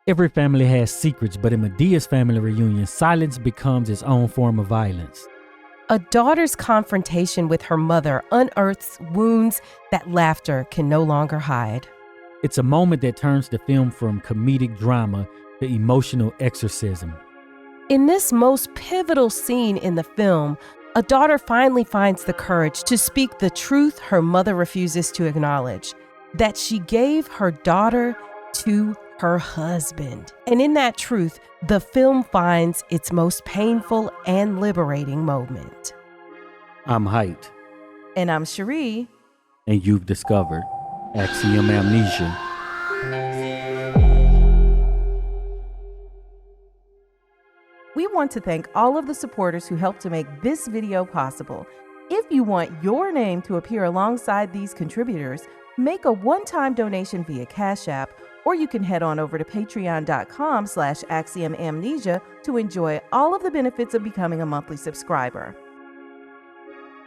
Every family has secrets, but in Medea's family reunion, silence becomes its own form of violence. A daughter's confrontation with her mother unearths wounds that laughter can no longer hide. It's a moment that turns the film from comedic drama to emotional exorcism. In this most pivotal scene in the film, a daughter finally finds the courage to speak the truth her mother refuses to acknowledge, that she gave her daughter to her husband. And in that truth, the film finds its most painful and liberating moment. I'm Heit. And I'm Cheri. And you've discovered Axiom Amnesia. We want to thank all of the supporters who helped to make this video possible. If you want your name to appear alongside these contributors, make a one-time donation via Cash App, or you can head on over to patreon.com/axiomamnesia to enjoy all of the benefits of becoming a monthly subscriber.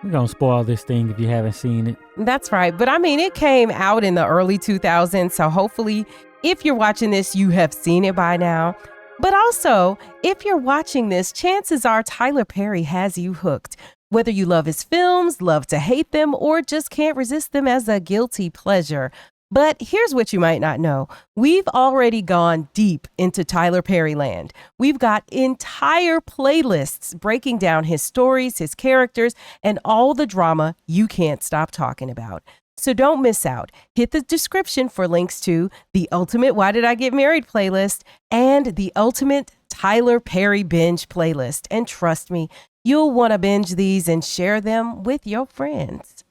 We're going to spoil this thing if you haven't seen it. That's right. But I mean, it came out in the early 2000s. So hopefully, if you're watching this, you have seen it by now. But also, if you're watching this, chances are Tyler Perry has you hooked. Whether you love his films, love to hate them, or just can't resist them as a guilty pleasure. But here's what you might not know. We've already gone deep into Tyler Perry land. We've got entire playlists breaking down his stories, his characters, and all the drama you can't stop talking about. So don't miss out. Hit the description for links to the Ultimate Why Did I Get Married playlist and the Ultimate Tyler Perry Binge playlist. And trust me, you'll want to binge these and share them with your friends.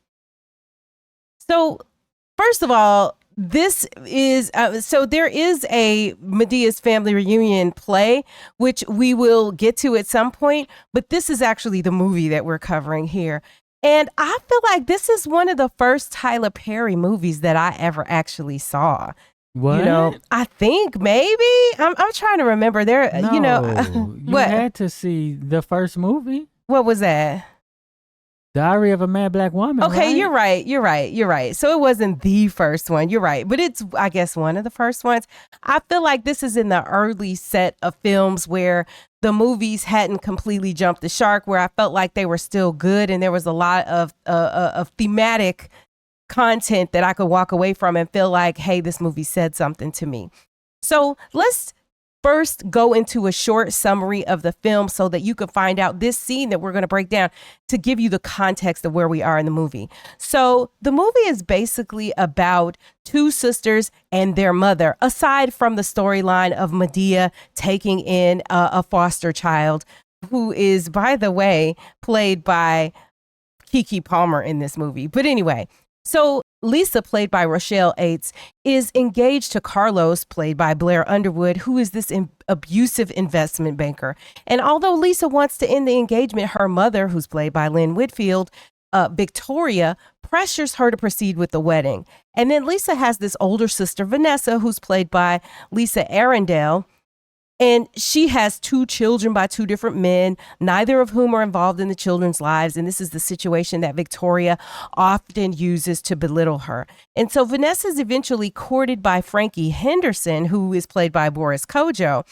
So, first of all, this is, there is a Medea's Family Reunion play, which we will get to at some point, but this is actually the movie that we're covering here. And I feel like this is one of the first Tyler Perry movies that I ever actually saw. What? You know, I think maybe. I'm trying to remember. No, you what? had to see the first movie. What was that? Diary of a Mad Black Woman. Okay, right? You're right. So it wasn't the first one. You're right. But it's, I guess, one of the first ones. I feel like this is in the early set of films where the movies hadn't completely jumped the shark, where I felt like they were still good. And there was a lot of thematic content that I could walk away from and feel like, hey, this movie said something to me. So let's first go into a short summary of the film so that you can find out this scene that we're going to break down to give you the context of where we are in the movie. So the movie is basically about two sisters and their mother, aside from the storyline of Madea taking in a foster child who is, by the way, played by Keke Palmer in this movie. But anyway, so Lisa, played by Rochelle Aites, is engaged to Carlos, played by Blair Underwood, who is this abusive investment banker. And although Lisa wants to end the engagement, her mother, who's played by Lynn Whitfield, Victoria, pressures her to proceed with the wedding. And then Lisa has this older sister, Vanessa, who's played by Lisa Arundel. And she has two children by two different men, neither of whom are involved in the children's lives. And this is the situation that Victoria often uses to belittle her. And so Vanessa is eventually courted by Frankie Henderson, who is played by Boris Kodjoe.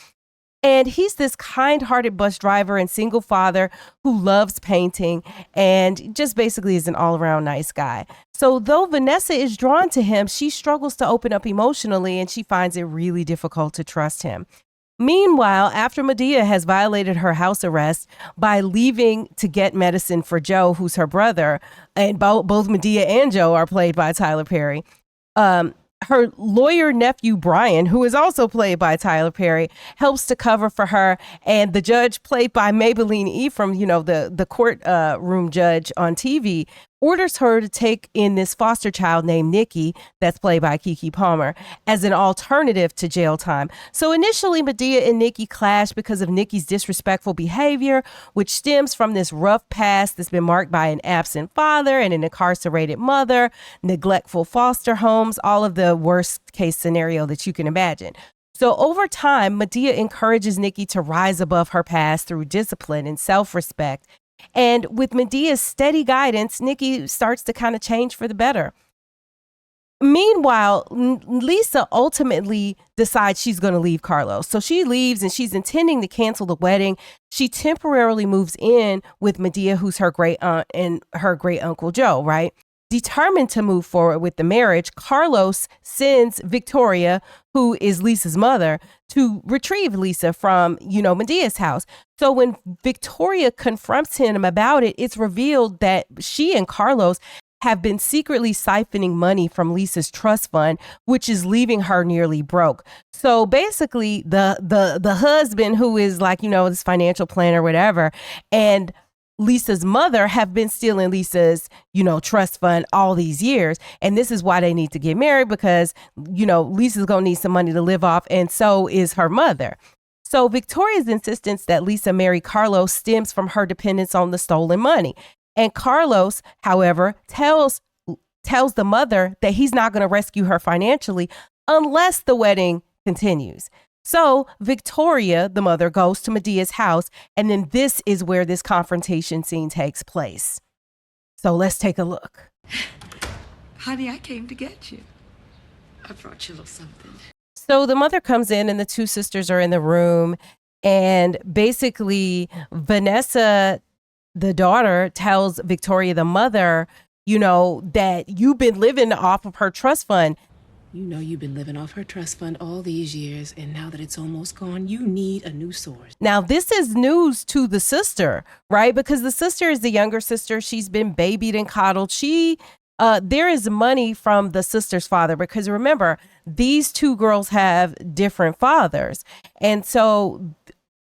And he's this kind-hearted bus driver and single father who loves painting and just basically is an all-around nice guy. So though Vanessa is drawn to him, she struggles to open up emotionally and she finds it really difficult to trust him. Meanwhile, after Madea has violated her house arrest by leaving to get medicine for Joe, who's her brother, and both Madea and Joe are played by Tyler Perry, her lawyer nephew, Brian, who is also played by Tyler Perry, helps to cover for her. And the judge, played by Maybelline Ephraim, you know, the court room judge on TV, orders her to take in this foster child named Nikki, that's played by Keke Palmer, as an alternative to jail time. So initially, Madea and Nikki clash because of Nikki's disrespectful behavior, which stems from this rough past that's been marked by an absent father and an incarcerated mother, neglectful foster homes, all of the worst case scenario that you can imagine. So over time, Madea encourages Nikki to rise above her past through discipline and self-respect. And with Medea's steady guidance, Nikki starts to kind of change for the better. Meanwhile, Lisa ultimately decides she's going to leave Carlos. So she leaves and she's intending to cancel the wedding. She temporarily moves in with Madea, who's her great aunt, and her great uncle Joe, right? Determined to move forward with the marriage, Carlos sends Victoria, who is Lisa's mother, to retrieve Lisa from, Medea's house. So when Victoria confronts him about it, it's revealed that she and Carlos have been secretly siphoning money from Lisa's trust fund, which is leaving her nearly broke. So basically, the husband, who is like, this financial planner, whatever, and Lisa's mother have been stealing Lisa's, trust fund all these years. And this is why they need to get married, because, Lisa's going to need some money to live off. And so is her mother. So Victoria's insistence that Lisa marry Carlos stems from her dependence on the stolen money. And Carlos, however, tells the mother that he's not going to rescue her financially unless the wedding continues. So Victoria, the mother, goes to Medea's house, and then this is where this confrontation scene takes place. So let's take a look. Honey, I came to get you. I brought you a little something. So the mother comes in and the two sisters are in the room, and basically Vanessa, the daughter, tells Victoria, the mother, that you've been living off of her trust fund. You've been living off her trust fund all these years, and now that it's almost gone, you need a new source. Now, this is news to the sister, right? Because the sister is the younger sister. She's been babied and coddled. There is money from the sister's father, because remember, these two girls have different fathers. And so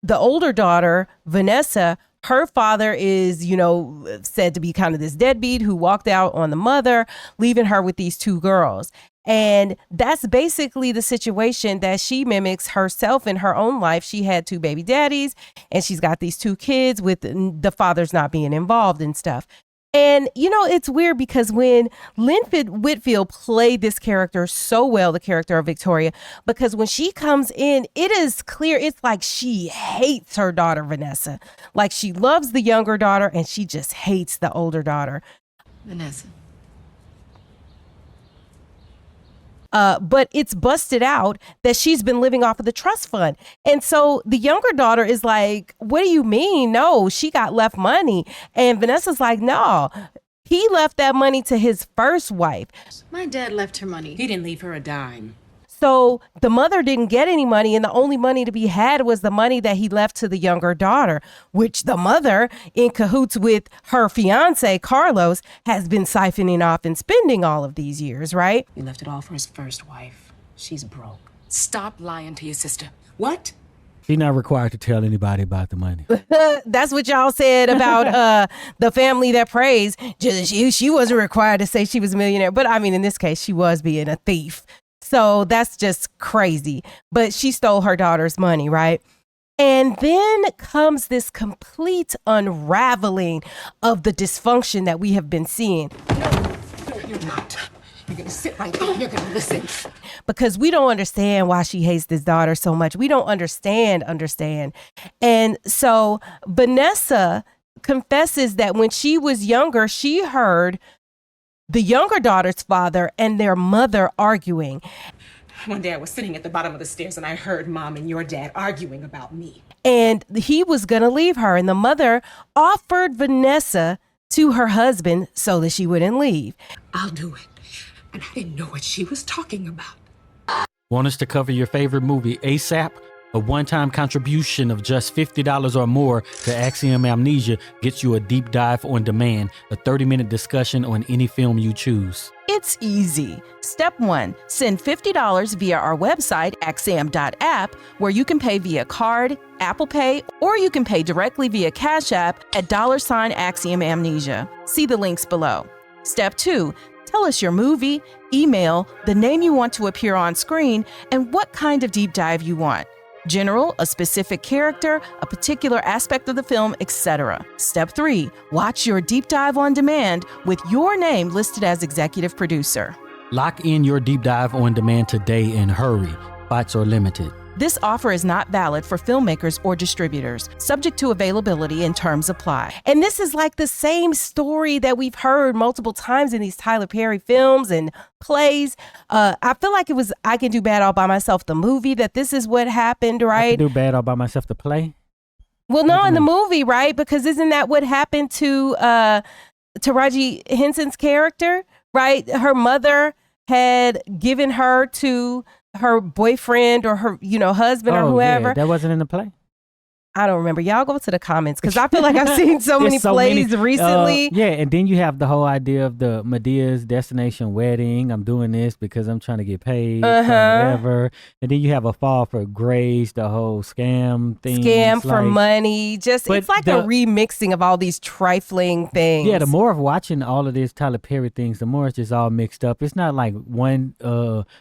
the older daughter, Vanessa, her father is, said to be kind of this deadbeat who walked out on the mother, leaving her with these two girls. And that's basically the situation that she mimics herself in her own life. She had two baby daddies, and she's got these two kids with the fathers not being involved and stuff. And, it's weird because when Lynn Whitfield played this character so well, the character of Victoria, because when she comes in, it is clear. It's like she hates her daughter, Vanessa. Like she loves the younger daughter and she just hates the older daughter. Vanessa. But it's busted out that she's been living off of the trust fund. And so the younger daughter is like, what do you mean? No, she got left money. And Vanessa's like, no, he left that money to his first wife. My dad left her money. He didn't leave her a dime. So the mother didn't get any money, and the only money to be had was the money that he left to the younger daughter, which the mother, in cahoots with her fiance, Carlos, has been siphoning off and spending all of these years, right? He left it all for his first wife. She's broke. Stop lying to your sister. What? She's not required to tell anybody about the money. That's what y'all said about the family that prays. She wasn't required to say she was a millionaire. But I mean, in this case, she was being a thief. So that's just crazy. But she stole her daughter's money, right? And then comes this complete unraveling of the dysfunction that we have been seeing. No, you're not. You're going to sit right there. You're going to listen. Because we don't understand why she hates this daughter so much. We don't understand. And so Vanessa confesses that when she was younger, she heard the younger daughter's father and their mother arguing. One day I was sitting at the bottom of the stairs and I heard Mom and your dad arguing about me. And he was going to leave her. And the mother offered Vanessa to her husband so that she wouldn't leave. I'll do it. And I didn't know what she was talking about. Want us to cover your favorite movie ASAP? A one-time contribution of just $50 or more to Axiom Amnesia gets you a deep dive on demand, a 30-minute discussion on any film you choose. It's easy. Step 1, send $50 via our website, axiom.app, where you can pay via card, Apple Pay, or you can pay directly via Cash App at $Axiom Amnesia. See the links below. Step 2, tell us your movie, email, the name you want to appear on screen, and what kind of deep dive you want. General, a specific character, a particular aspect of the film, etc. Step 3, watch your deep dive on demand with your name listed as executive producer. Lock in your deep dive on demand today and hurry. Spots are limited. This offer is not valid for filmmakers or distributors. Subject to availability and terms apply. And this is like the same story that we've heard multiple times in these Tyler Perry films and plays. I feel like it was I Can Do Bad All By Myself, the movie, that this is what happened, right? I Can Do Bad All By Myself, the play? Well, no, in the movie, right? Because isn't that what happened to Taraji Henson's character, right? Her mother had given her to her boyfriend or her, husband or whoever. Yeah, that wasn't in the play? I don't remember. Y'all go to the comments because I feel like I've seen so many plays recently. Yeah, and then you have the whole idea of the Medea's destination wedding. I'm doing this because I'm trying to get paid, whatever. And then you have a fall for grace, the whole scam thing. Scam for money. It's like a remixing of all these trifling things. Yeah, the more of watching all of these Tyler Perry things, the more it's just all mixed up. It's not like one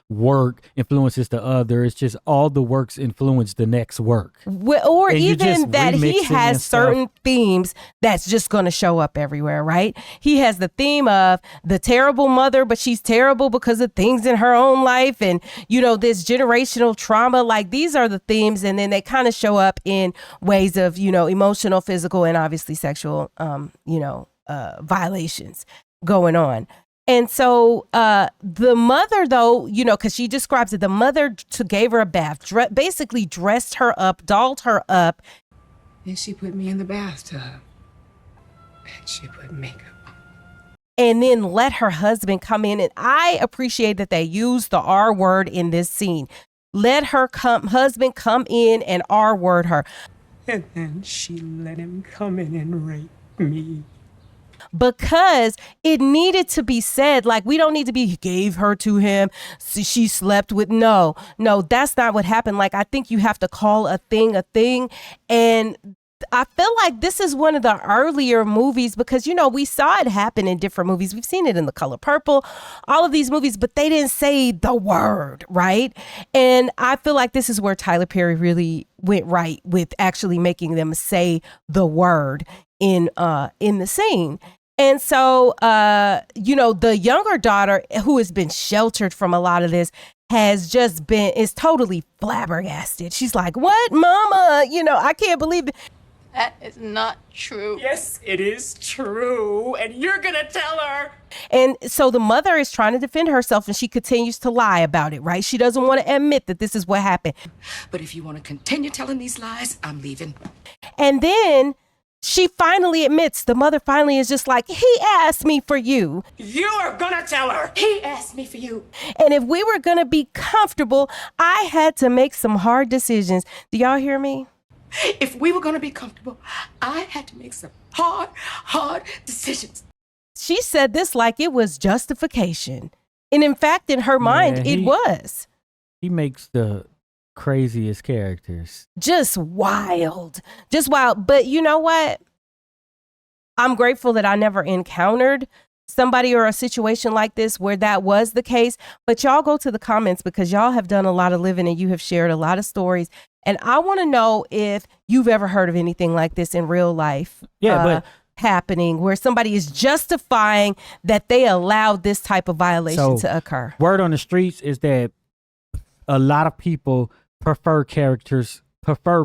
work influences the other. It's just all the works influence the next work. Or even that he has certain themes that's just going to show up everywhere, right? He has the theme of the terrible mother, but she's terrible because of things in her own life and, this generational trauma. Like these are the themes, and then they kind of show up in ways of, emotional, physical, and obviously sexual, violations going on. And so the mother, though, because she describes it, the mother gave her a bath, basically dressed her up, dolled her up. Then she put me in the bathtub. And she put makeup on. And then let her husband come in. And I appreciate that they used the R word in this scene. Let her husband come in and R word her. And then she let him come in and rape me. Because it needed to be said, like, we don't need to be, he gave her to him, so she slept with, no, that's not what happened. Like, I think you have to call a thing. And I feel like this is one of the earlier movies because, we saw it happen in different movies. We've seen it in The Color Purple, all of these movies, but they didn't say the word, right? And I feel like this is where Tyler Perry really went right with actually making them say the word in the scene. And so, the younger daughter, who has been sheltered from a lot of this, is totally flabbergasted. She's like, what, mama? I can't believe it. That is not true. Yes, it is true. And you're going to tell her. And so the mother is trying to defend herself, and she continues to lie about it, right? She doesn't want to admit that this is what happened. But if you want to continue telling these lies, I'm leaving. And then she finally admits, the mother finally is just like, he asked me for you. You are gonna tell her. He asked me for you. And if we were gonna be comfortable, I had to make some hard decisions. Do y'all hear me? If we were gonna be comfortable, I had to make some hard decisions. She said this like it was justification. And in fact, in her mind, it was. He makes the craziest characters. Just wild. But you know what? I'm grateful that I never encountered somebody or a situation like this where that was the case. But y'all go to the comments because y'all have done a lot of living and you have shared a lot of stories. And I want to know if you've ever heard of anything like this in real life. But happening where somebody is justifying that they allowed this type of violation to occur. Word on the streets is that a lot of people prefer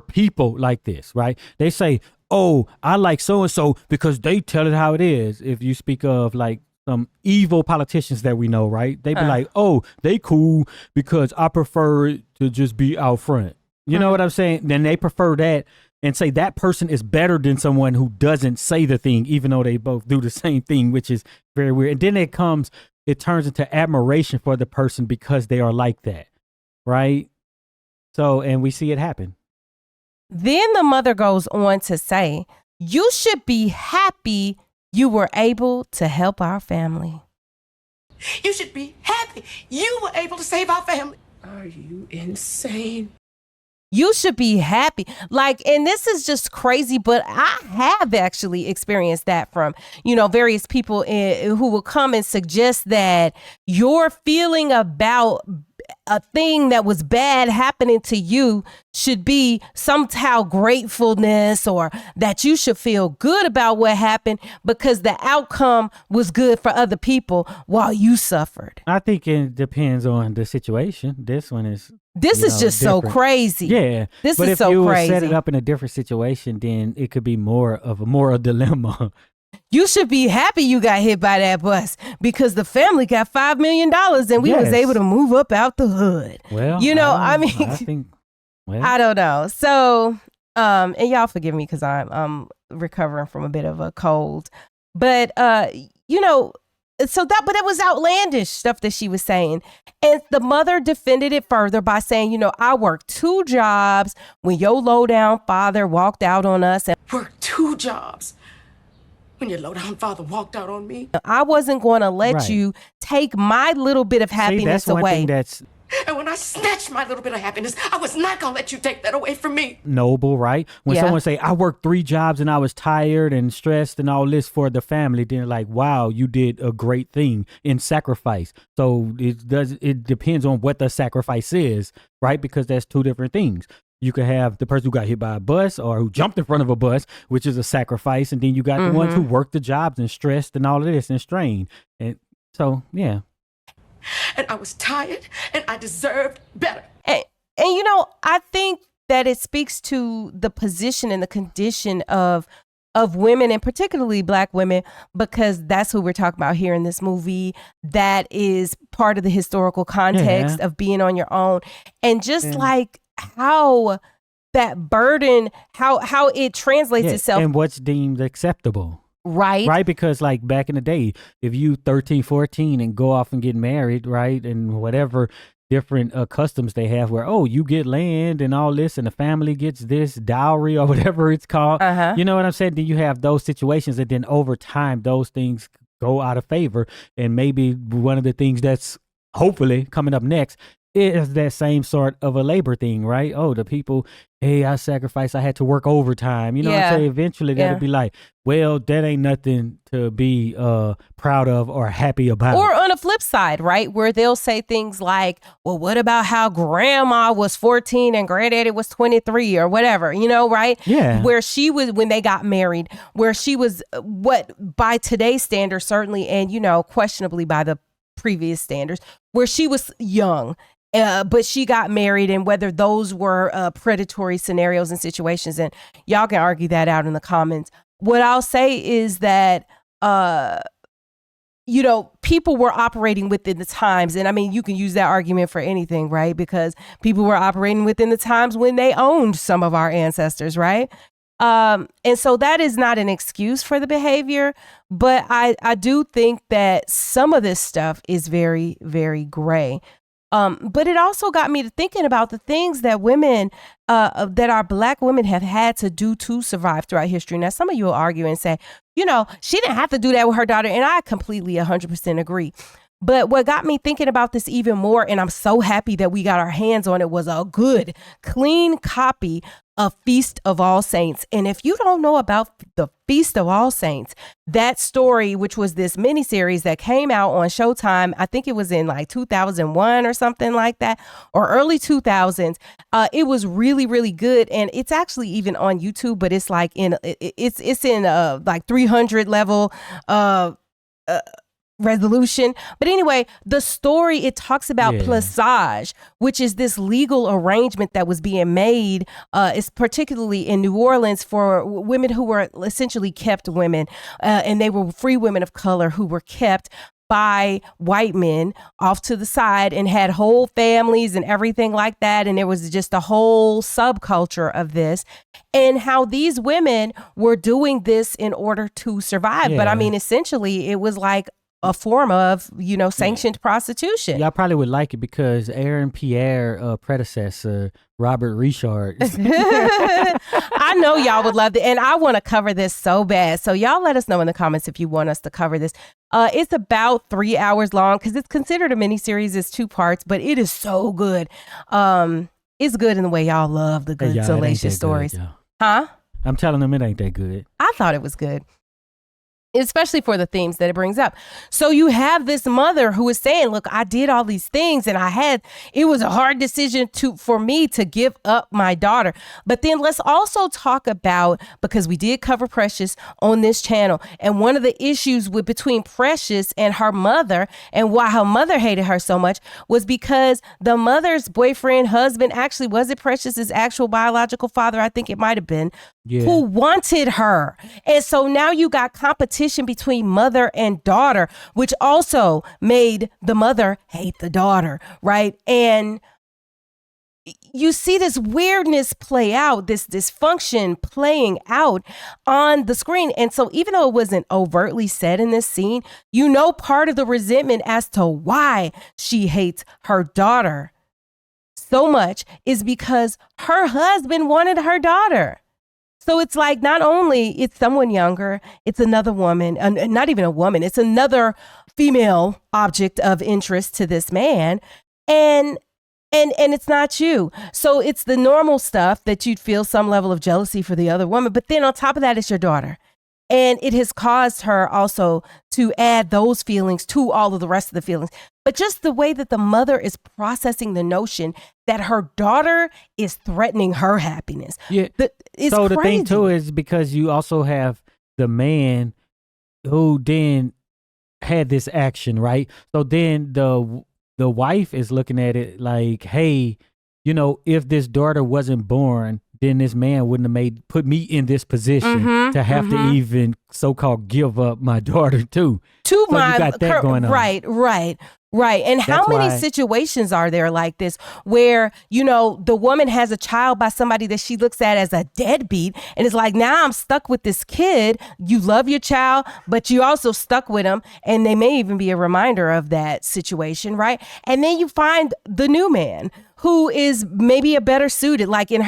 people like this, right? They say, oh, I like so-and-so because they tell it how it is. If you speak of like some evil politicians that we know, right? They be like, oh, they cool because I prefer it to just be out front. You know what I'm saying? Then they prefer that and say that person is better than someone who doesn't say the thing, even though they both do the same thing, which is very weird. And then it turns into admiration for the person because they are like that, right? So, and we see it happen. Then the mother goes on to say, you should be happy you were able to help our family. You should be happy you were able to save our family. Are you insane? You should be happy. And this is just crazy, but I have actually experienced that from, various people who will come and suggest that your feeling about a thing that was bad happening to you should be somehow gratefulness, or that you should feel good about what happened because the outcome was good for other people while you suffered. I think it depends on the situation. This one is This is just so crazy. Yeah. This but is so if crazy. you set it up in a different situation, then it could be more of a dilemma. You should be happy you got hit by that bus because the family got $5 million and we was able to move up out the hood. Well, I mean, I think, I don't know. So, and y'all forgive me because I'm recovering from a bit of a cold, but but it was outlandish stuff that she was saying. And the mother defended it further by saying, I worked 2 jobs when your low down father walked out on us. And Worked 2 jobs when your low down father walked out on me. I wasn't going to let you take my little bit of happiness that's one away. thing that's And when I snatched my little bit of happiness, I was not going to let you take that away from me. noble, right? When someone say, I worked 3 jobs and I was tired and stressed and all this for the family, then like, wow, you did a great thing in sacrifice. So it depends on what the sacrifice is, right? Because that's 2 different things. You could have the person who got hit by a bus or who jumped in front of a bus, which is a sacrifice. And then you got the ones who worked the jobs and stressed and all of this and strained. And so, yeah. And I was tired and I deserved better. And I think that it speaks to the position and the condition of women, and particularly Black women, because that's who we're talking about here in this movie. That is part of the historical context of being on your own. And just like how that burden, how it translates itself. And what's deemed acceptable. Right, because like back in the day, if you 13, 14 and go off and get married, right, and whatever different customs they have where, you get land and all this and the family gets this dowry or whatever it's called. You know what I'm saying? Then you have those situations and then over time, those things go out of favor. And maybe one of the things that's hopefully coming up next is that same sort of a labor thing, right? The people, hey, I sacrificed, I had to work overtime. You know what I'm saying? Eventually that'll be like, well, that ain't nothing to be proud of or happy about. Or on a flip side, right? Where they'll say things like, well, what about how grandma was 14 and granddaddy was 23 or whatever, right? Yeah. Where she was, when they got married, where she was what by today's standards, certainly, and, questionably by the previous standards, where she was young. But she got married, and whether those were predatory scenarios and situations, and y'all can argue that out in the comments. What I'll say is that, people were operating within the times. And I mean, you can use that argument for anything, right? Because people were operating within the times when they owned some of our ancestors, right? And so that is not an excuse for the behavior, but I do think that some of this stuff is very, very gray. But it also got me to thinking about the things that women, that our Black women have had to do to survive throughout history. Now, some of you will argue and say, she didn't have to do that with her daughter. And I completely 100% agree. But what got me thinking about this even more, and I'm so happy that we got our hands on it, was a good, clean copy of Feast of All Saints. And if you don't know about the Feast of All Saints, that story, which was this miniseries that came out on Showtime, I think it was in like 2001 or something like that, or early 2000s. It was really, really good. And it's actually even on YouTube, but it's like it's in like 300 level resolution. But anyway, the story, it talks about plissage, which is this legal arrangement that was being made, is particularly in New Orleans for women who were essentially kept women, and they were free women of color who were kept by white men off to the side and had whole families and everything like that. And there was just a whole subculture of this, and how these women were doing this in order to survive. But I mean, essentially, it was like a form of, sanctioned prostitution. Y'all probably would like it because Aaron Pierre predecessor, Robert Richard. I know y'all would love it. And I want to cover this so bad. So y'all let us know in the comments if you want us to cover this. It's about 3 hours long because it's considered a miniseries. It's 2 parts, but it is so good. It's good in the way y'all love the good, salacious stories. Good, huh? I'm telling them it ain't that good. I thought it was good. especially for the themes that it brings up. So you have this mother who is saying, look, I did all these things and it was a hard decision for me to give up my daughter. But then let's also talk about, because we did cover Precious on this channel, and one of the issues between Precious and her mother, and why her mother hated her so much, was because the mother's boyfriend, husband, actually, was it Precious's actual biological father? I think it might have been, who wanted her. And so now you got competition between mother and daughter, which also made the mother hate the daughter, right? And you see this weirdness play out, this dysfunction playing out on the screen. And so even though it wasn't overtly said in this scene, you know, part of the resentment as to why she hates her daughter so much is because her husband wanted her daughter. So it's like, not only it's someone younger, it's another woman, not even a woman, it's another female object of interest to this man. And it's not you. So it's the normal stuff that you'd feel some level of jealousy for the other woman. But then on top of that, it's your daughter. And it has caused her also to add those feelings to all of the rest of the feelings. But just the way that the mother is processing the notion that her daughter is threatening her happiness. Yeah. So the thing too is because you also have the man who then had this action, right? So then the wife is looking at it like, hey, you know, if this daughter wasn't born, then this man wouldn't have put me in this position to have to even so-called give up my daughter too. You got that going on. Right. And how many situations are there like this where, you know, the woman has a child by somebody that she looks at as a deadbeat and is like, now I'm stuck with this kid. You love your child, but you also stuck with him. And they may even be a reminder of that situation, right? And then you find the new man who is maybe a better suited, like in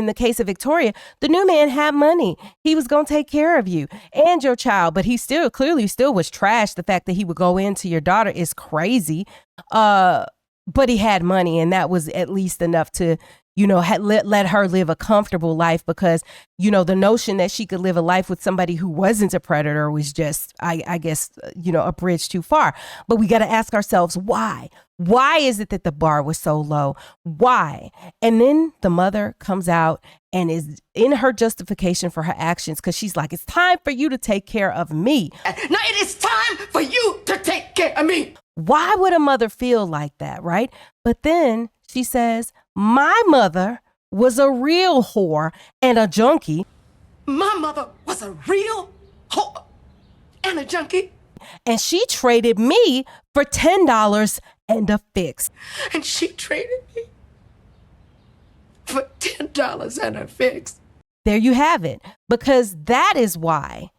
the case of Victoria, the new man had money. He was going to take care of you and your child, but he clearly was trash. The fact that he would go into your daughter is crazy. But he had money, and that was at least enough to, you know, let her live a comfortable life, because, you know, the notion that she could live a life with somebody who wasn't a predator was just, I guess, you know, a bridge too far. But we got to ask ourselves, why? Why is it that the bar was so low? Why? And then the mother comes out and is in her justification for her actions, because she's like, it's time for you to take care of me. Now it is time for you to take care of me. Why would a mother feel like that, right? But then she says, my mother was a real whore and a junkie. My mother was a real whore and a junkie. And she traded me for $10 and a fix. And she traded me for $10 and a fix. There you have it. Because that is why.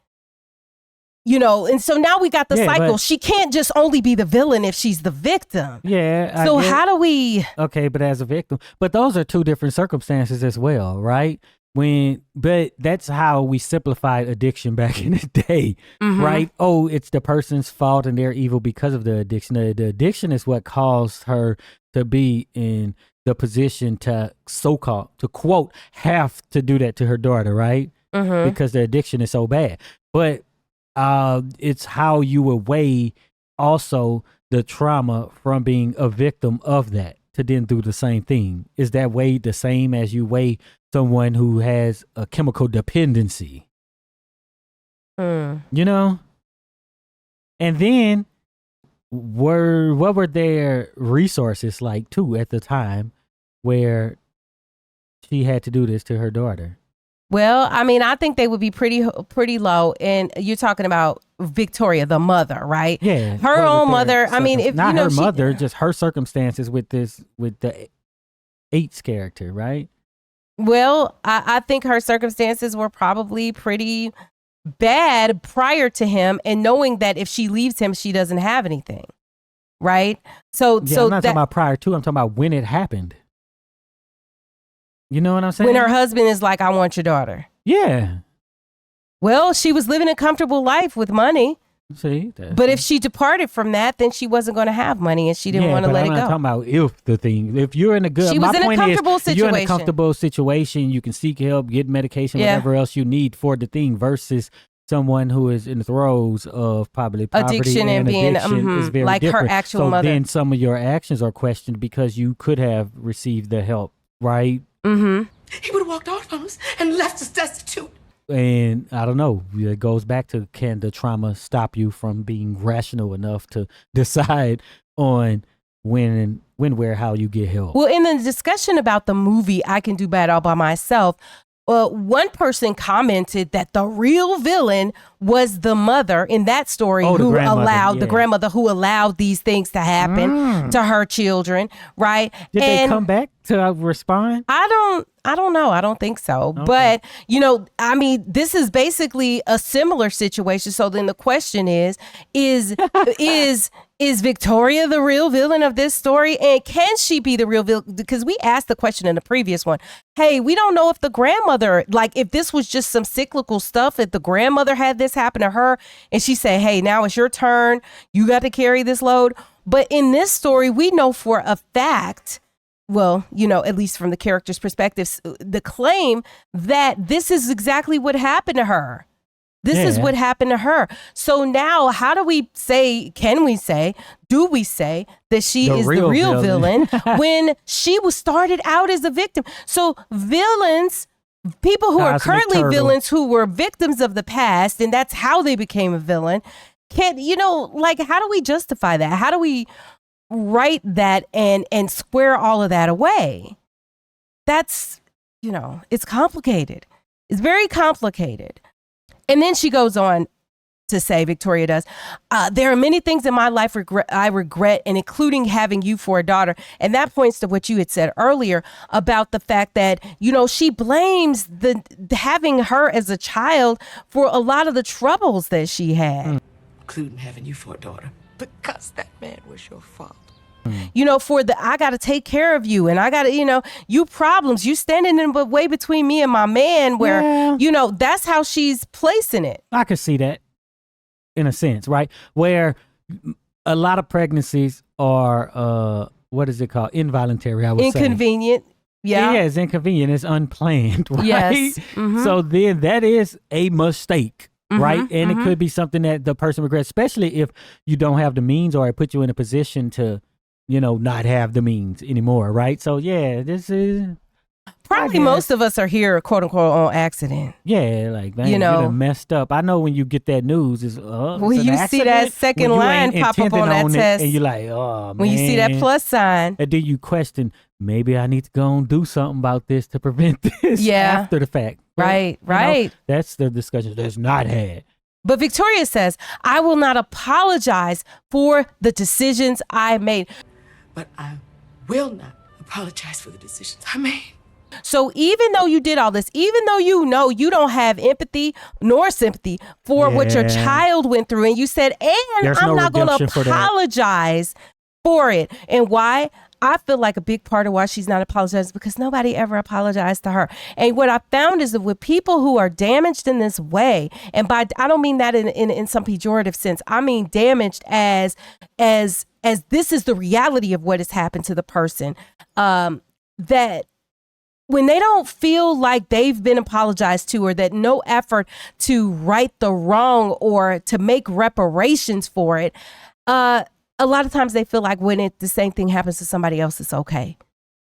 You know, and so now we got the cycle. She can't just only be the villain if she's the victim. Yeah. So how do we... Okay, but as a victim. But those are two different circumstances as well, right? But that's how we simplified addiction back in the day, right? Oh, it's the person's fault and they're evil because of the addiction. The addiction is what caused her to be in the position to to quote, have to do that to her daughter, right? Because the addiction is so bad. But it's how you would weigh also the trauma from being a victim of that to then do the same thing. Is that weighed the same as you weigh someone who has a chemical dependency? You know? And then what were their resources like too at the time where she had to do this to her daughter? Well, I mean, I think they would be pretty low. And you're talking about Victoria, the mother, right? Yeah. Her own mother. I mean, if not you know, her mother, just her circumstances with the Eight's character, right? Well, I think her circumstances were probably pretty bad prior to him, and knowing that if she leaves him, she doesn't have anything, right? So, yeah, I'm not talking about prior to. I'm talking about when it happened. You know what I'm saying? When her husband is like, I want your daughter. Yeah. Well, she was living a comfortable life with money. See? But if she departed from that, then she wasn't going to have money and she didn't want to let it go. I'm not talking about if the thing. If you're in a good... She was in a comfortable situation. If you're in a comfortable situation, you can seek help, get medication, whatever else you need for the thing, versus someone who is in the throes of probably poverty Addiction and being, addiction is very like her different. actual so mother. Then some of your actions are questioned because you could have received the help, right? Mm-hmm. He would have walked off from us and left us destitute. And I don't know. It goes back to, can the trauma stop you from being rational enough to decide on when, where, how you get help? Well, in the discussion about the movie I Can Do Bad All By Myself, one person commented that the real villain was the mother in that story who allowed the grandmother who allowed these things to happen to her children, right? Did they come back to respond? I don't know. I don't think so. Okay. But, you know, I mean, this is basically a similar situation. So then the question is Victoria the real villain of this story? And can she be the real villain? Because we asked the question in the previous one. Hey, we don't know if the grandmother, like if this was just some cyclical stuff, if the grandmother had this happen to her and she said, hey, now it's your turn. You got to carry this load. But in this story, we know for a fact, well, you know, at least from the character's perspective, the claim that this is exactly what happened to her. This is what happened to her. So now how do we say, can we say, do we say that she is the real villain when she was started out as a victim? So villains, people who are currently villains who were victims of the past, and that's how they became a villain, can't, you know, like, how do we justify that? How do we write that and square all of that away? That's, you know, it's complicated. It's very complicated. And then she goes on to say, Victoria does, there are many things in my life I regret, and including having you for a daughter. And that points to what you had said earlier about the fact that, you know, she blames the having her as a child for a lot of the troubles that she had. Including having you for a daughter. Because that man was your father. You know, for the, I got to take care of you, and I got to, you know, you problems, you standing in the way between me and my man, where, you know, that's how she's placing it. I could see that in a sense, right? Where a lot of pregnancies are, what is it called? Involuntary, I would say. Inconvenient. Yeah. Yeah, it's inconvenient. It's unplanned, right? Yes. Mm-hmm. So then that is a mistake. Right. And it could be something that the person regrets, especially if you don't have the means or it puts you in a position to, you know, not have the means anymore. Right. So, yeah, this is probably most of us are here, quote unquote, on accident. Yeah. Like, man, you know, messed up. I know when you get that news, it's when you see that second line pop up on that test, and you're like, oh, man. When you see that plus sign. And then you question, maybe I need to go and do something about this to prevent this after the fact. Right, right. You know, that's the discussion that's not had. But Victoria says, I will not apologize for the decisions I made. But I will not apologize for the decisions I made. So even though you did all this, even though you know you don't have empathy nor sympathy for what your child went through, and you said, and I'm not going to apologize for it. And why? I feel like a big part of why she's not apologizing because nobody ever apologized to her. And what I found is that with people who are damaged in this way, and by, I don't mean that in some pejorative sense, I mean damaged as this is the reality of what has happened to the person, that when they don't feel like they've been apologized to, or that no effort to right the wrong or to make reparations for it, a lot of times they feel like when the same thing happens to somebody else, it's okay,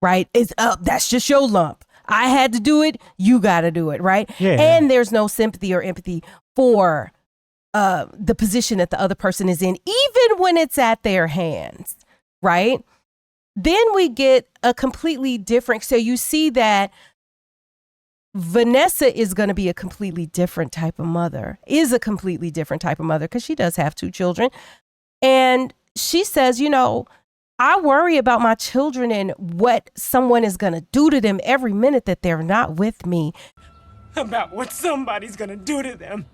right? It's that's just your lump. I had to do it. You got to do it, right? Yeah. And there's no sympathy or empathy for the position that the other person is in, even when it's at their hands, right? Then we get a completely different. So you see that Vanessa is going to be a completely different type of mother, because she does have 2 children. And she says, you know, I worry about my children and what someone is going to do to them every minute that they're not with me. About what somebody's going to do to them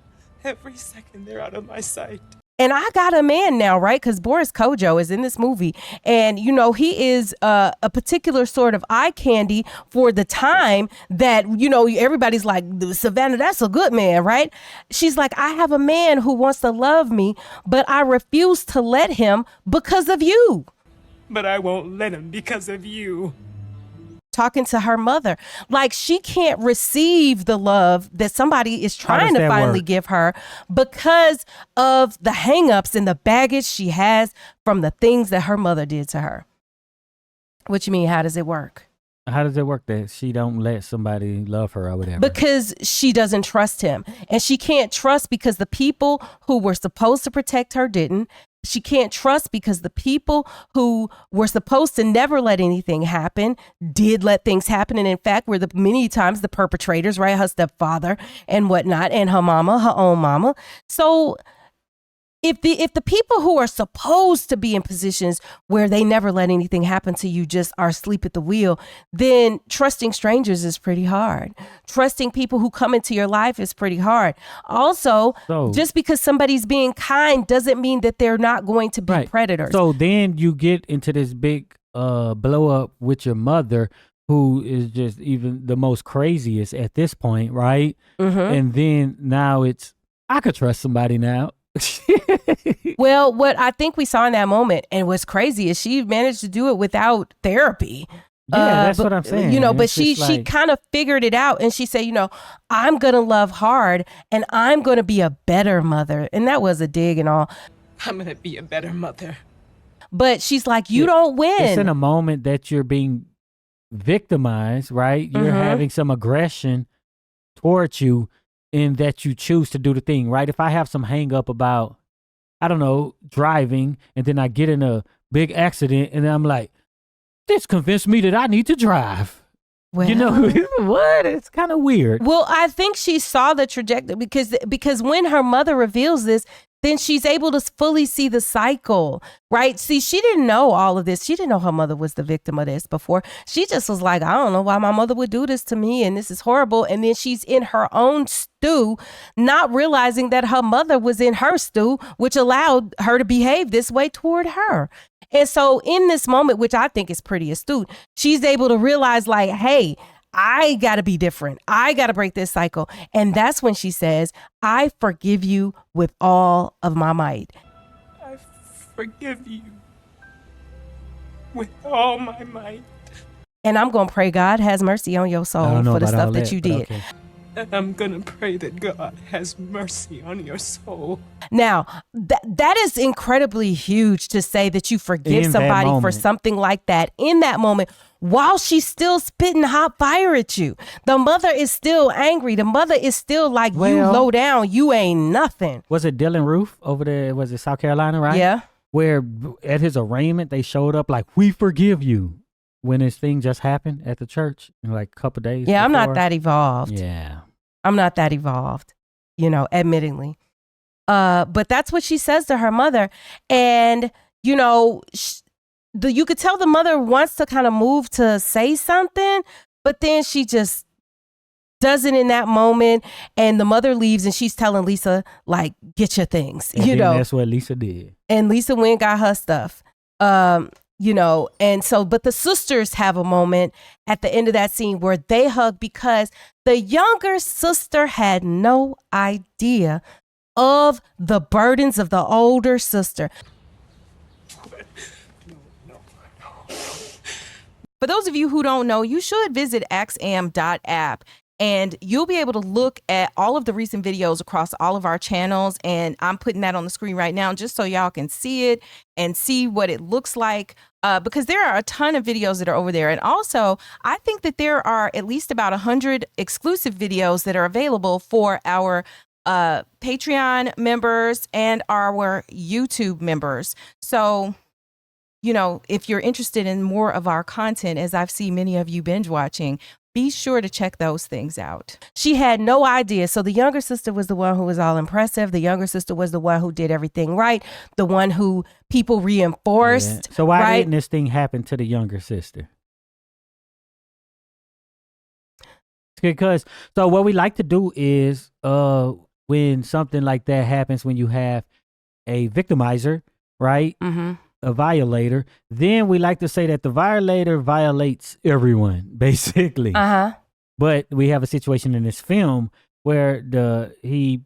every second they're out of my sight. And I got a man now, right? Because Boris Kojo is in this movie. And, you know, he is a particular sort of eye candy for the time that, you know, everybody's like, Savannah, that's a good man, right? She's like, I have a man who wants to love me, but I refuse to let him because of you. But I won't let him because of you. talking to her mother. Like, she can't receive the love that somebody is trying to finally give her because of the hangups and the baggage she has from the things that her mother did to her. What you mean, how does it work? How does it work that she don't let somebody love her or whatever? Because she doesn't trust him. And she can't trust because the people who were supposed to protect her didn't. She can't trust because the people who were supposed to never let anything happen did let things happen. And in fact, were many times the perpetrators, right? Her stepfather and whatnot, and her mama, her own mama. So if the people who are supposed to be in positions where they never let anything happen to you just are asleep at the wheel, then trusting strangers is pretty hard. Trusting people who come into your life is pretty hard. Also, just because somebody's being kind doesn't mean that they're not going to be predators. So then you get into this big blow up with your mother, who is just even the most craziest at this point, right? Mm-hmm. And then now I could trust somebody now. Well, what I think we saw in that moment, and what's crazy, is she managed to do it without therapy. Yeah, that's what I'm saying. You know, but she kind of figured it out, and she said, you know, I'm going to love hard and I'm going to be a better mother. And that was a dig and all. I'm going to be a better mother. But she's like, you don't win. It's in a moment that you're being victimized, right? You're having some aggression towards you, in that you choose to do the thing, right? If I have some hang up about, I don't know, driving, and then I get in a big accident and I'm like, this convinced me that I need to drive. Well, you know, what? It's kind of weird. Well, I think she saw the trajectory because when her mother reveals this, then she's able to fully see the cycle, right? See, she didn't know all of this. She didn't know her mother was the victim of this before. She just was like, I don't know why my mother would do this to me, and this is horrible. And then she's in her own stew, not realizing that her mother was in her stew, which allowed her to behave this way toward her. And so in this moment, which I think is pretty astute, she's able to realize, like, hey, I got to be different. I got to break this cycle. And that's when she says, I forgive you with all of my might. I forgive you with all my might. And I'm going to pray God has mercy on your soul for the stuff that you did. Okay. And I'm going to pray that God has mercy on your soul. Now, that is incredibly huge to say that you forgive somebody for something like that in that moment, while she's still spitting hot fire at you. The mother is still angry. The mother is still like, you low down, you ain't nothing. Was it Dylan Roof over there? Was it South Carolina, right? Yeah. Where at his arraignment, they showed up like, we forgive you, when this thing just happened at the church in like a couple of days before. I'm not that evolved. Yeah. I'm not that evolved, you know, admittingly. But that's what she says to her mother. And, you know, you could tell the mother wants to kind of move to say something, but then she just doesn't in that moment. And the mother leaves and she's telling Lisa, like, get your things, and you know. That's what Lisa did. And Lisa went and got her stuff. You know, and so, but the sisters have a moment at the end of that scene where they hug because the younger sister had no idea of the burdens of the older sister. For those of you who don't know, you should visit axiom.app. And you'll be able to look at all of the recent videos across all of our channels. And I'm putting that on the screen right now just so y'all can see it and see what it looks like, because there are a ton of videos that are over there. And also, I think that there are at least about 100 exclusive videos that are available for our Patreon members and our YouTube members. So, you know, if you're interested in more of our content, as I've seen many of you binge watching, be sure to check those things out. She had no idea. So the younger sister was the one who was all impressive. The younger sister was the one who did everything right. The one who people reinforced. Yeah. So why didn't this thing happen to the younger sister? Because, so what we like to do is when something like that happens, when you have a victimizer, right? Mm-hmm. A violator, then we like to say that the violator violates everyone, basically. But we have a situation in this film where he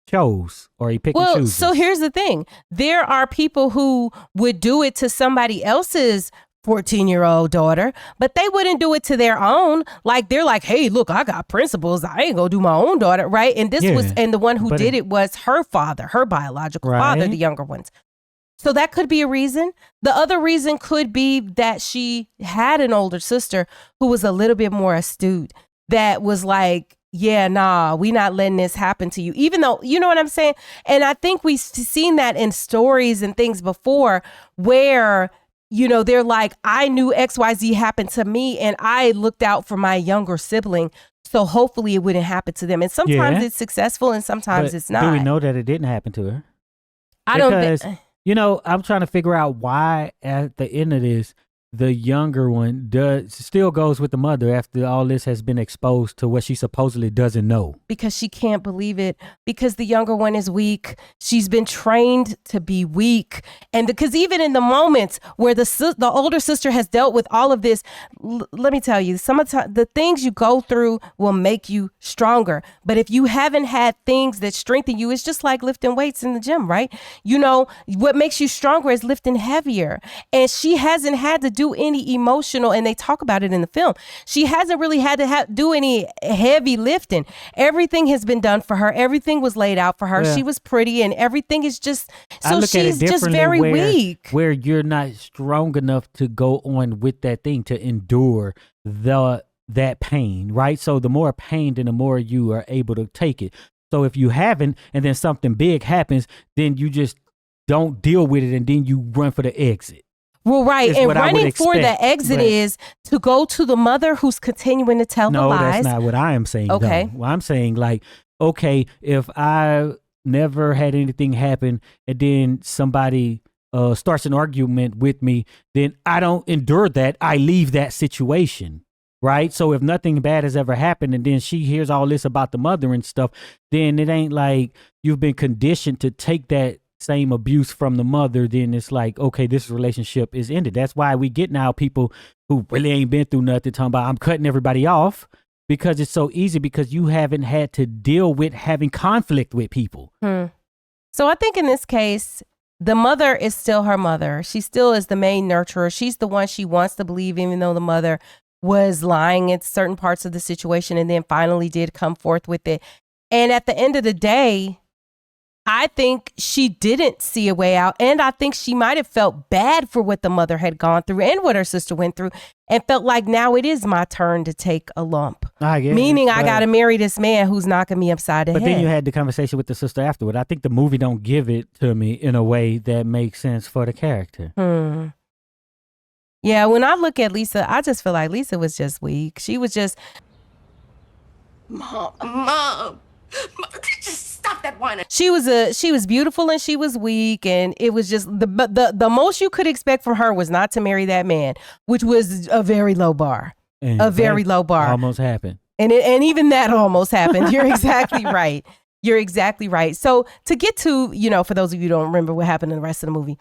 chose, or he picked and chooses. Well, so here's the thing. There are people who would do it to somebody else's 14-year-old daughter, but they wouldn't do it to their own. Like, they're like, hey, look, I got principles. I ain't gonna do my own daughter, right? And this was, and the one who did it was her father, her biological father, the younger ones. So that could be a reason. The other reason could be that she had an older sister who was a little bit more astute, that was like, yeah, nah, we not letting this happen to you. Even though, you know what I'm saying? And I think we've seen that in stories and things before where, you know, they're like, I knew XYZ happened to me and I looked out for my younger sibling. So hopefully it wouldn't happen to them. And sometimes it's successful and sometimes it's not. Do we know that it didn't happen to her? I don't think. You know, I'm trying to figure out why at the end of this, the younger one still goes with the mother after all this has been exposed to what she supposedly doesn't know. Because she can't believe it. Because the younger one is weak. She's been trained to be weak. And because even in the moments where the older sister has dealt with all of this, let me tell you, some of the things you go through will make you stronger. But if you haven't had things that strengthen you, it's just like lifting weights in the gym, right? You know, what makes you stronger is lifting heavier. And she hasn't had to do any emotional, and they talk about it in the film, she hasn't really had to do any heavy lifting. Everything has been done for her. Everything was laid out for her. She was pretty and everything is just, so she's just very weak. Where you're not strong enough to go on with that thing, to endure that pain, right? So the more pain, then the more you are able to take it. So if you haven't, and then something big happens, then you just don't deal with it and then you run for the exit. Well, right. And running for the exit is to go to the mother who's continuing to tell the lies. No, that's not what I am saying. Okay. Well, I'm saying, like, okay, if I never had anything happen and then somebody starts an argument with me, then I don't endure that. I leave that situation. Right. So if nothing bad has ever happened and then she hears all this about the mother and stuff, then it ain't like you've been conditioned to take that same abuse from the mother. Then it's like, okay, this relationship is ended. That's why we get now people who really ain't been through nothing talking about, I'm cutting everybody off, because it's so easy, because you haven't had to deal with having conflict with people. So I think in this case, the mother is still her mother. She still is the main nurturer. She's the one she wants to believe, even though the mother was lying in certain parts of the situation and then finally did come forth with it. And at the end of the day, I think she didn't see a way out. And I think she might have felt bad for what the mother had gone through and what her sister went through, and felt like, now it is my turn to take a lump. Meaning I got to marry this man who's knocking me upside the head. But then you had the conversation with the sister afterward. I think the movie don't give it to me in a way that makes sense for the character. Yeah, when I look at Lisa, I just feel like Lisa was just weak. She was just... Mom, just stop that whining. She was beautiful and she was weak, and it was just the most you could expect from her was not to marry that man, which was a very low bar. And a very low bar. Almost happened. And even that almost happened. You're exactly right. You're exactly right. So to get to, you know, for those of you who don't remember what happened in the rest of the movie.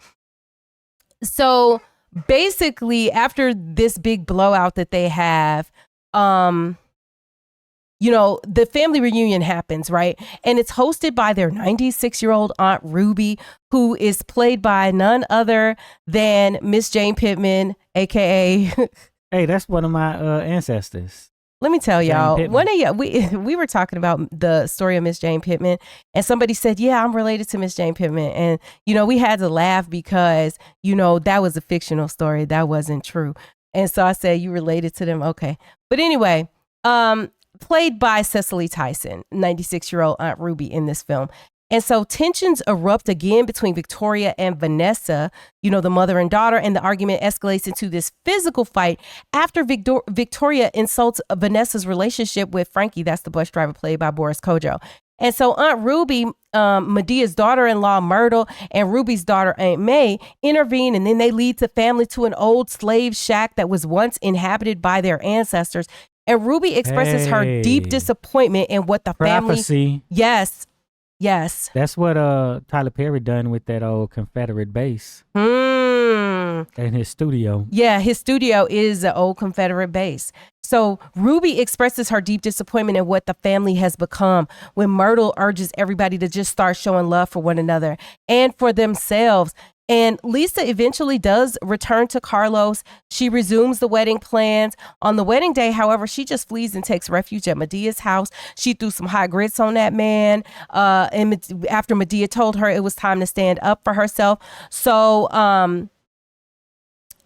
So basically, after this big blowout that they have, you know, the family reunion happens, right? And it's hosted by their 96-year-old Aunt Ruby, who is played by none other than Miss Jane Pittman, a.k.a. Hey, that's one of my ancestors. Let me tell y'all, we were talking about the story of Miss Jane Pittman, and somebody said, yeah, I'm related to Miss Jane Pittman. And, you know, we had to laugh because, you know, that was a fictional story. That wasn't true. And so I said, you related to them? Okay. But anyway, played by Cicely Tyson, 96-year-old Aunt Ruby in this film. And so tensions erupt again between Victoria and Vanessa, you know, the mother and daughter, and the argument escalates into this physical fight after Victoria insults Vanessa's relationship with Frankie. That's the bus driver played by Boris Kodjoe. And so Aunt Ruby, Medea's daughter-in-law Myrtle, and Ruby's daughter Aunt May intervene, and then they lead the family to an old slave shack that was once inhabited by their ancestors. And Ruby expresses her deep disappointment in what the family... Yes. That's what Tyler Perry done with that old Confederate base. In his studio. Yeah, his studio is an old Confederate base. So Ruby expresses her deep disappointment in what the family has become when Myrtle urges everybody to just start showing love for one another and for themselves. And Lisa eventually does return to Carlos. She resumes the wedding plans. On the wedding day, however, she just flees and takes refuge at Medea's house. She threw some hot grits on that man. And after Madea told her it was time to stand up for herself. So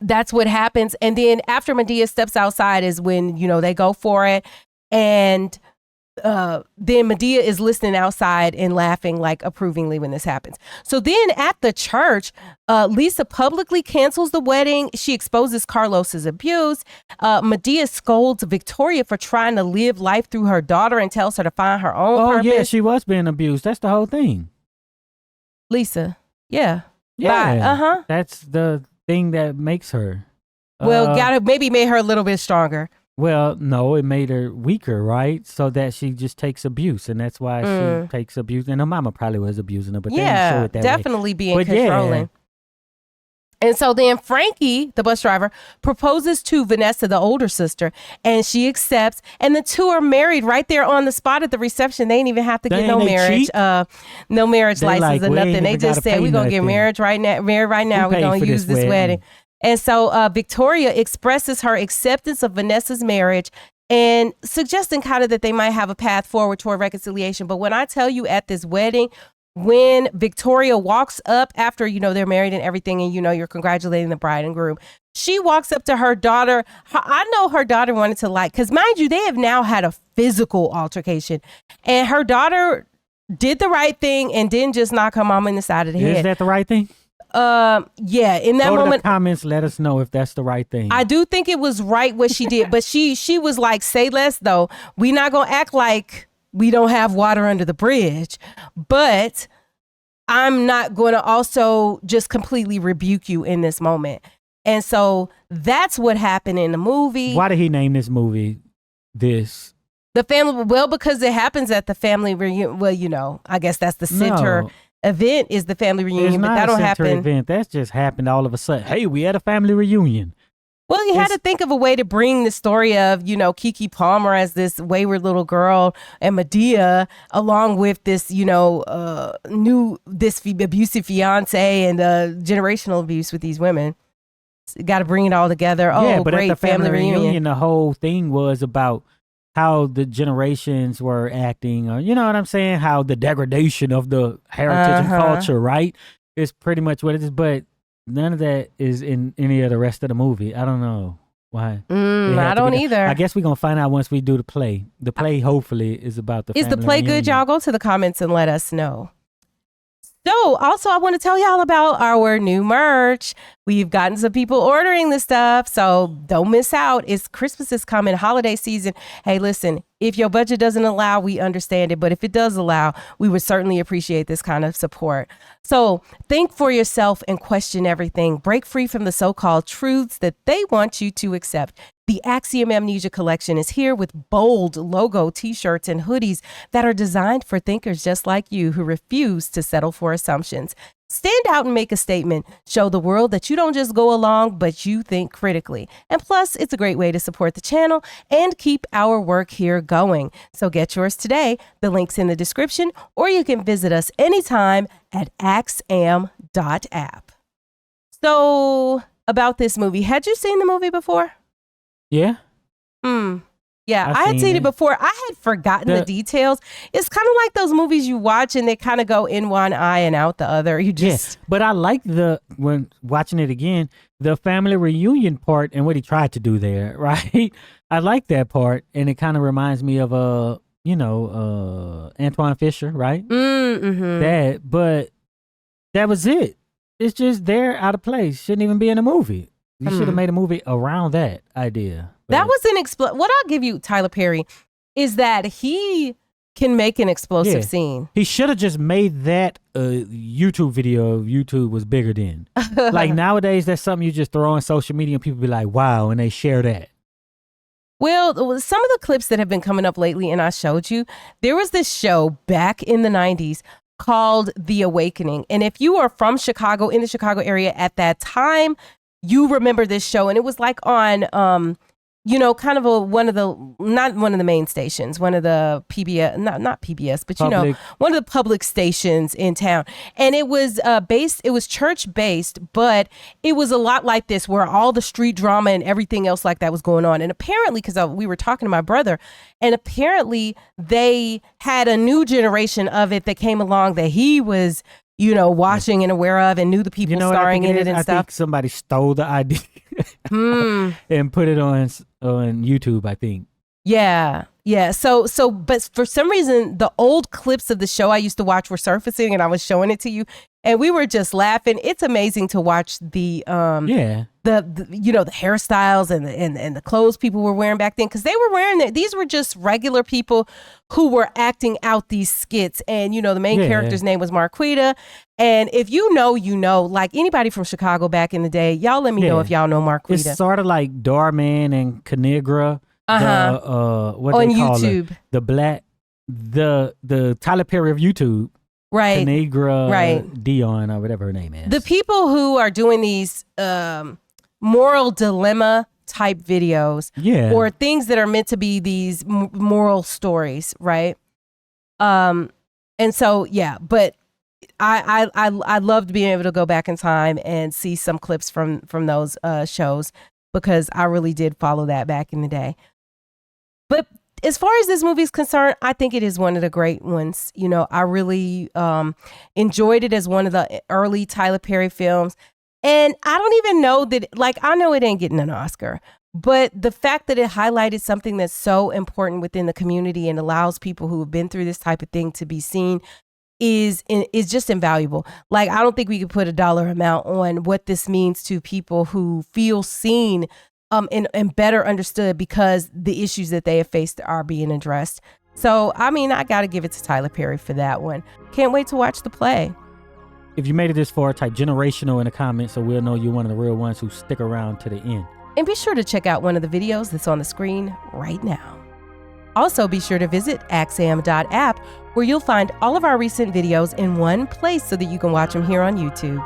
that's what happens. And then after Madea steps outside is when, they go for it. And then Madea is listening outside and laughing like approvingly when this happens. So then at the church, Lisa publicly cancels the wedding. She exposes Carlos's abuse. Madea scolds Victoria for trying to live life through her daughter and tells her to find her own purpose. Yeah, she was being abused. That's the whole thing. Lisa. Yeah. Yeah. That's the thing that makes her. Well, maybe made her a little bit stronger. Well, no, it made her weaker, right? So that she just takes abuse, and that's why she takes abuse. And her mama probably was abusing her, but they didn't show it that definitely way. Being controlling. Yeah. And so then Frankie, the bus driver, proposes to Vanessa, the older sister, and she accepts. And the two are married right there on the spot at the reception. They didn't even have to get no marriage license or nothing. They just said, we're going to get married right now. We're going to use this wedding. And so Victoria expresses her acceptance of Vanessa's marriage and suggesting kind of that they might have a path forward toward reconciliation. But when I tell you at this wedding, when Victoria walks up after, they're married and everything, and, you're congratulating the bride and groom, she walks up to her daughter. I know her daughter wanted to because mind you, they have now had a physical altercation, and her daughter did the right thing and didn't just knock her mom in the side of the head. Is that the right thing? Yeah, in that Go moment, to the comments, let us know if that's the right thing. I do think it was right what she did, but she was like, say less though. We not gonna act like we don't have water under the bridge, but I'm not gonna also just completely rebuke you in this moment. And so that's what happened in the movie. Why did he name this movie this? The family, well, because it happens at the family reunion. Well, I guess that's the center. Event is the family reunion, but that don't happen. Event. That's just happened all of a sudden. Hey, we had a family reunion. Well, you had to think of a way to bring the story of, Keke Palmer as this wayward little girl and Madea along with this, this abusive fiance and generational abuse with these women. Got to bring it all together. Yeah, but great at the family reunion, the whole thing was about how the generations were acting, or you know what I'm saying, how the degradation of the heritage and culture, right? Is pretty much what it is, but none of that is in any of the rest of the movie. I don't know why. I don't either. I guess we're going to find out once we do the play. The play hopefully is about the family Is the play reunion. good, y'all? Go to the comments and let us know. So also I want to tell y'all about our new merch. We've gotten some people ordering this stuff, so don't miss out. Christmas is coming, holiday season. Hey, listen, if your budget doesn't allow, we understand it. But if it does allow, we would certainly appreciate this kind of support. So think for yourself and question everything. Break free from the so-called truths that they want you to accept. The Axiom Amnesia collection is here with bold logo t-shirts and hoodies that are designed for thinkers just like you who refuse to settle for assumptions. Stand out and make a statement. Show the world that you don't just go along, but you think critically. And plus, it's a great way to support the channel and keep our work here going. So get yours today. The link's in the description, or you can visit us anytime at axiom.app. So, about this movie, had you seen the movie before? Yeah. Yeah, I had seen it before. I had forgotten the details. It's kind of like those movies you watch and they kind of go in one eye and out the other. But I like when watching it again, the family reunion part and what he tried to do there, right? I like that part, and it kind of reminds me of Antoine Fisher, right? But that was it. It's just there out of place. Shouldn't even be in a movie. You should have made a movie around that idea. But that was an what I'll give you, Tyler Perry, is that he can make an explosive scene. He should have just made that a YouTube video if YouTube was bigger then. Like nowadays, that's something you just throw on social media and people be like, wow, and they share that. Well, some of the clips that have been coming up lately, and I showed you, there was this show back in the 90s called The Awakening. And if you are from Chicago, in the Chicago area at that time, you remember this show. And it was like on kind of not one of the main stations, one of the PBS, not PBS, but one of the public stations in town. And it was it was church based, but it was a lot like this, where all the street drama and everything else like that was going on. And apparently, because we were talking to my brother, and apparently they had a new generation of it that came along that he was, watching and aware of, and knew the people starring in it and stuff. I think somebody stole the idea and put it on YouTube, I think. Yeah. So, but for some reason, the old clips of the show I used to watch were surfacing, and I was showing it to you, and we were just laughing. It's amazing to watch the hairstyles and the clothes people were wearing back then, because they were wearing these were just regular people who were acting out these skits. And the main character's name was Marquita. And if like anybody from Chicago back in the day, y'all let me know if y'all know Marquita. It's sort of like Doorman and Canigra. What on they call YouTube, the Tyler Perry of YouTube, right? Canigra, Dion, or whatever her name is. The people who are doing these moral dilemma type videos, or things that are meant to be these moral stories, right? And so but I loved being able to go back in time and see some clips from those shows, because I really did follow that back in the day. But as far as this movie is concerned, I think it is one of the great ones. I really enjoyed it as one of the early Tyler Perry films. And I don't even know that, I know it ain't getting an Oscar, but the fact that it highlighted something that's so important within the community and allows people who have been through this type of thing to be seen is just invaluable. I don't think we could put a dollar amount on what this means to people who feel seen and better understood, because the issues that they have faced are being addressed. So, I got to give it to Tyler Perry for that one. Can't wait to watch the play. If you made it this far, type generational in the comments so we'll know you're one of the real ones who stick around to the end. And be sure to check out one of the videos that's on the screen right now. Also, be sure to visit axiom.app, where you'll find all of our recent videos in one place so that you can watch them here on YouTube.